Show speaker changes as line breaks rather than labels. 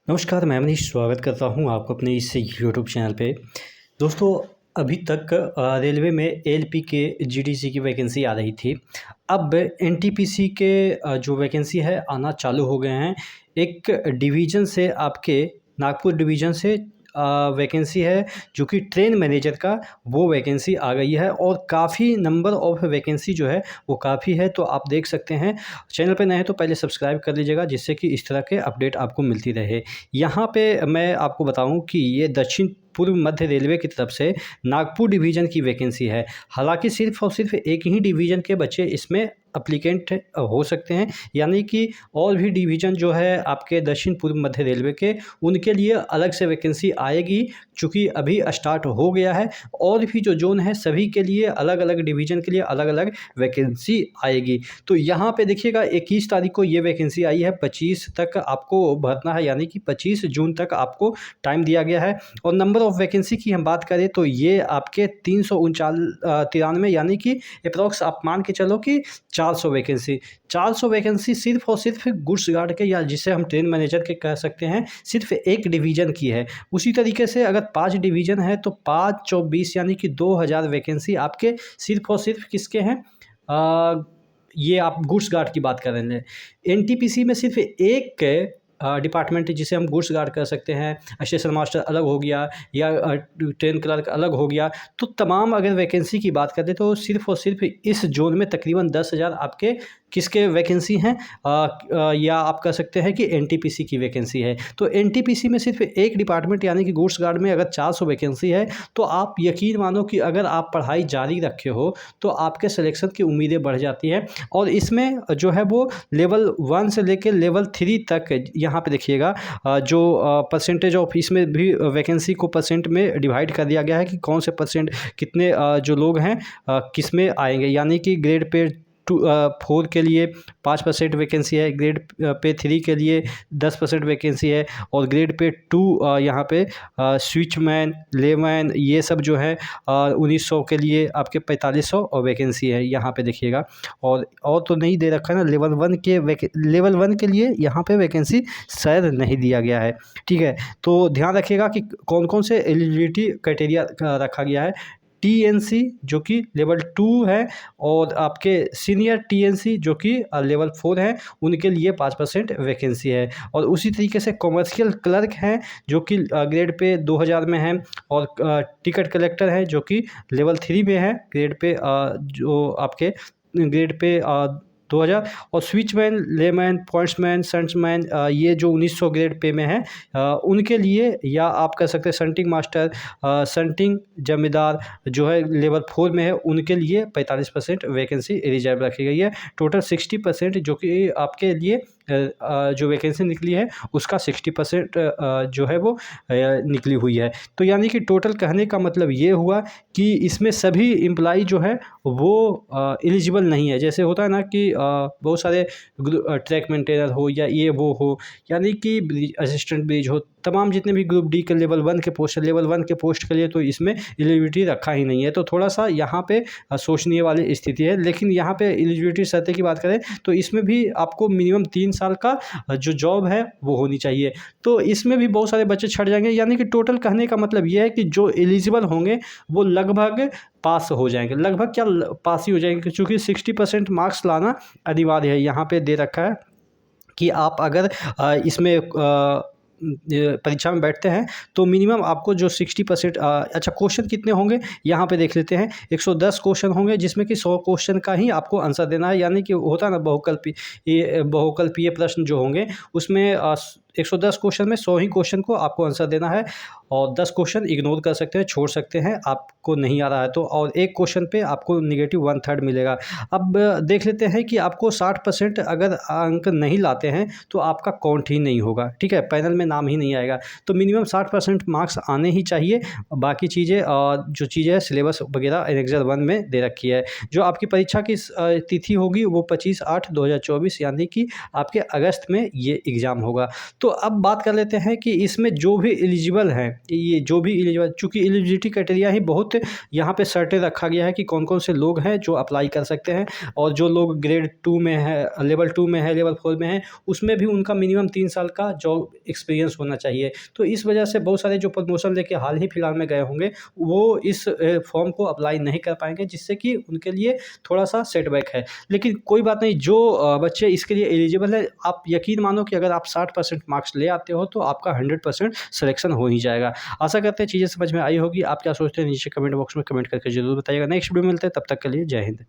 नमस्कार, मैं मनीष स्वागत करता हूँ आपको अपने इस यूट्यूब चैनल पे। दोस्तों, अभी तक रेलवे में एएलपी के जीडीसी की वैकेंसी आ रही थी। अब एनटीपीसी के जो वैकेंसी है आना चालू हो गए हैं। एक डिवीज़न से आपके नागपुर डिवीज़न से वैकेंसी है जो कि ट्रेन मैनेजर का वो वैकेंसी आ गई है और काफ़ी नंबर ऑफ़ वैकेंसी जो है वो काफ़ी है। तो आप देख सकते हैं, चैनल पे नए हैं तो पहले सब्सक्राइब कर लीजिएगा जिससे कि इस तरह के अपडेट आपको मिलती रहे। यहाँ पे मैं आपको बताऊँ कि ये दक्षिण पूर्व मध्य रेलवे की तरफ से नागपुर डिवीज़न की वैकेंसी है। हालाँकि सिर्फ़ और सिर्फ़ एक ही डिवीज़न के बच्चे इसमें एप्लीकेंट हो सकते हैं, यानी कि और भी डिवीज़न जो है आपके दक्षिण पूर्व मध्य रेलवे के, उनके लिए अलग से वैकेंसी आएगी। चूँकि अभी स्टार्ट हो गया है और भी जो ज़ोन है सभी के लिए अलग-अलग डिवीज़न के लिए अलग-अलग वैकेंसी आएगी। तो यहाँ पे देखिएगा 21 तारीख को ये वैकेंसी आई है, 25 तक आपको भरना है, यानी कि 25 जून तक आपको टाइम दिया गया है। और नंबर ऑफ़ वैकेंसी की हम बात करें तो ये आपके 393 यानी कि एप्रॉक्स आप मान के चलो कि 400 वैकेंसी सिर्फ़ और सिर्फ़ गुड्स गार्ड के, या जिसे हम ट्रेन मैनेजर के कह सकते हैं, सिर्फ़ एक डिवीज़न की है। उसी तरीके से अगर 5 डिवीज़न है तो 5 24 यानी कि 2000 वैकेंसी आपके सिर्फ़ और सिर्फ़ किसके हैं? ये आप गुड्स गार्ड की बात कर रहे हैं। एनटीपीसी में सिर्फ़ एक डिपार्टमेंट है जिसे हम गुड्स गार्ड कह सकते हैं, स्टेशन मास्टर अलग हो गया या ट्रेन क्लर्क अलग हो गया। तो तमाम अगर वैकेंसी की बात करें तो सिर्फ़ और सिर्फ़ इस ज़ोन में तकरीबन 10,000 आपके किसके वैकेंसी हैं, या आप कह सकते हैं कि एनटीपीसी की वैकेंसी है। तो एनटीपीसी में सिर्फ़ एक डिपार्टमेंट यानी कि गुड्स गार्ड में अगर 400 वैकेंसी है, तो आप यकीन मानो कि अगर आप पढ़ाई जारी रखे हो तो आपके सिलेक्शन की उम्मीदें बढ़ जाती हैं। और इसमें जो है वो लेवल 1 से लेके लेवल 3 तक यहाँ पे देखिएगा, जो परसेंटेज ऑफ इसमें भी वैकेंसी को परसेंट में डिवाइड कर दिया गया है कि कौन से परसेंट कितने जो लोग हैं किस में आएंगे। यानी कि ग्रेड पे 4 के लिए 5% वैकेंसी है, ग्रेड पे 3 के लिए 10% वैकेंसी है, और ग्रेड पे 2 यहाँ पे स्विचमैन, लेमैन, ये सब जो है 1900 के लिए आपके 4500 और वैकेंसी है यहाँ पे देखिएगा। और तो नहीं दे रखा है ना, लेवल 1 के लिए यहाँ पे वैकेंसी शायद नहीं दिया गया है। ठीक है, तो ध्यान रखिएगा कि कौन कौन से एलिजिबिलिटी क्राइटेरिया रखा गया है। टीएनसी जो कि लेवल 2 है, और आपके सीनियर टीएनसी जो कि लेवल 4 है, उनके लिए 5% वैकेंसी है। और उसी तरीके से कॉमर्शियल क्लर्क हैं जो कि ग्रेड पे 2000 में है, और टिकट कलेक्टर हैं जो कि लेवल 3 में है, ग्रेड पे जो आपके ग्रेड पे 2000, और स्विचमैन, लेमैन, पॉइंट्समैन, शंट्समैन, ये जो 1900 ग्रेड पे में है, उनके लिए, या आप कह सकते हैं शंटिंग मास्टर, शंटिंग जमींदार जो है लेवल 4 में है, उनके लिए 45% वैकेंसी रिजर्व रखी गई है। टोटल 60% जो कि आपके लिए जो वैकेंसी निकली है उसका 60% जो है वो निकली हुई है। तो यानी कि टोटल कहने का मतलब ये हुआ कि इसमें सभी एम्प्लॉई जो है वो एलिजिबल नहीं है। जैसे होता है ना कि बहुत सारे ट्रैक मेंटेनर हो या ये वो हो, यानी कि असिस्टेंट ब्रिज हो, तमाम जितने भी ग्रुप डी के लेवल 1 के पोस्ट के लिए तो इसमें एलिजिबिलिटी रखा ही नहीं है। तो थोड़ा सा यहाँ पे सोचनीय वाली स्थिति है। लेकिन यहाँ पे एलिजिबिलिटी शर्तें की बात करें तो इसमें भी आपको मिनिमम 3 साल का जो जॉब है वो होनी चाहिए। तो इसमें भी बहुत सारे बच्चे छट जाएंगे। यानी कि टोटल कहने का मतलब ये है कि जो एलिजिबल होंगे वो लगभग पास हो जाएंगे, लगभग क्या पास ही हो जाएंगे, क्योंकि 60% मार्क्स लाना अनिवार्य है। यहाँ पे दे रखा है कि आप अगर इसमें परीक्षा में बैठते हैं तो मिनिमम आपको जो 60%, अच्छा क्वेश्चन कितने होंगे यहाँ पे देख लेते हैं। 110 क्वेश्चन होंगे जिसमें कि 100 क्वेश्चन का ही आपको आंसर देना है। यानी कि होता है ना बहुकल्पीय प्रश्न जो होंगे उसमें 110 क्वेश्चन में 100 ही क्वेश्चन को आपको आंसर देना है, और 10 क्वेश्चन इग्नोर कर सकते हैं, छोड़ सकते हैं, आपको नहीं आ रहा है तो, और एक क्वेश्चन पे आपको नेगेटिव 1/3 मिलेगा। अब देख लेते हैं कि आपको 60% अगर अंक नहीं लाते हैं तो आपका काउंट ही नहीं होगा। ठीक है, पैनल में नाम ही नहीं आएगा। तो मिनिमम 60% मार्क्स आने ही चाहिए। बाकी चीज़ें जो चीज़ें है सिलेबस वगैरह एनेक्सर 1 में दे रखी है। जो आपकी परीक्षा की तिथि होगी वो 25/8/2024 यानी कि आपके अगस्त में ये एग्ज़ाम होगा। तो अब बात कर लेते हैं कि इसमें जो भी एलिजिबल हैं, ये जो भी एलिजिबल, चूँकि एलिजिबिलिटी क्राइटेरिया ही बहुत यहाँ पे सर्टेन रखा गया है कि कौन-कौन से लोग हैं जो अप्लाई कर सकते हैं, और जो लोग ग्रेड 2 में है, लेवल 2 में है, लेवल 4 में है, उसमें भी उनका मिनिमम 3 साल का जॉब एक्सपीरियंस होना चाहिए। तो इस वजह से बहुत सारे जो प्रमोशन लेके हाल ही फिलहाल में गए होंगे, वो इस फॉर्म को अप्लाई नहीं कर पाएँगे, जिससे कि उनके लिए थोड़ा-सा सेटबैक है। लेकिन कोई बात नहीं, जो बच्चे इसके लिए एलिजिबल है, आप यकीन मानो कि अगर आप 60% मार्क्स ले आते हो तो आपका 100% सिलेक्शन हो ही जाएगा। आशा करते हैं चीज़ें समझ में आई होगी। आप क्या सोचते हैं नीचे कमेंट बॉक्स में कमेंट करके ज़रूर बताइएगा। नेक्स्ट वीडियो में मिलते हैं, तब तक के लिए जय हिंद।